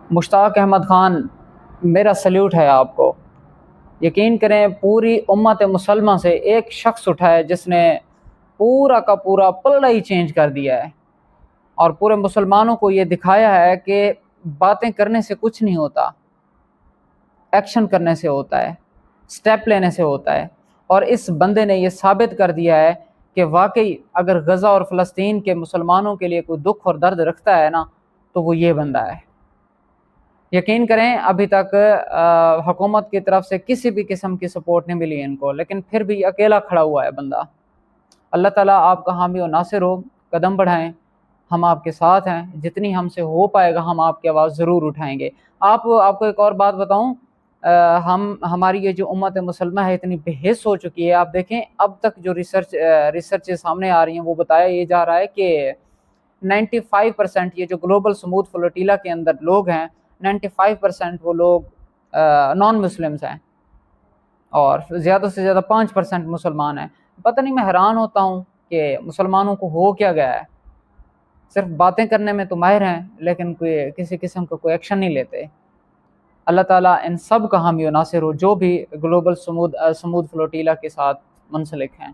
مشتاق احمد خان، میرا سلیوٹ ہے آپ کو۔ یقین کریں پوری امت مسلمہ سے ایک شخص اٹھا ہے جس نے پورا کا پورا پلڑا ہی چینج کر دیا ہے، اور پورے مسلمانوں کو یہ دکھایا ہے کہ باتیں کرنے سے کچھ نہیں ہوتا، ایکشن کرنے سے ہوتا ہے، سٹیپ لینے سے ہوتا ہے۔ اور اس بندے نے یہ ثابت کر دیا ہے کہ واقعی اگر غزہ اور فلسطین کے مسلمانوں کے لیے کوئی دکھ اور درد رکھتا ہے نا تو وہ یہ بندہ ہے۔ یقین کریں ابھی تک حکومت کی طرف سے کسی بھی قسم کی سپورٹ نہیں ملی ان کو، لیکن پھر بھی اکیلا کھڑا ہوا ہے بندہ۔ اللہ تعالیٰ آپ کا حامی و ناصر ہو، قدم بڑھائیں، ہم آپ کے ساتھ ہیں، جتنی ہم سے ہو پائے گا ہم آپ کی آواز ضرور اٹھائیں گے۔ آپ کو ایک اور بات بتاؤں، ہماری یہ جو امت مسلمہ ہے اتنی بے حس ہو چکی ہے۔ آپ دیکھیں اب تک جو ریسرچ سامنے آ رہی ہیں وہ بتایا یہ جا رہا ہے کہ 95% یہ جو گلوبل سموتھ فلوٹیلا کے اندر لوگ ہیں، 95% وہ لوگ نان مسلمز ہیں، اور زیادہ سے زیادہ 5% مسلمان ہیں۔ پتہ نہیں، میں حیران ہوتا ہوں کہ مسلمانوں کو ہو کیا گیا ہے، صرف باتیں کرنے میں تو ماہر ہیں لیکن کوئی کسی قسم کا کوئی ایکشن نہیں لیتے۔ اللہ تعالیٰ ان سب کا حامی و ناصر ہو جو بھی گلوبل سموتھ فلوٹیلا کے ساتھ منسلک ہیں۔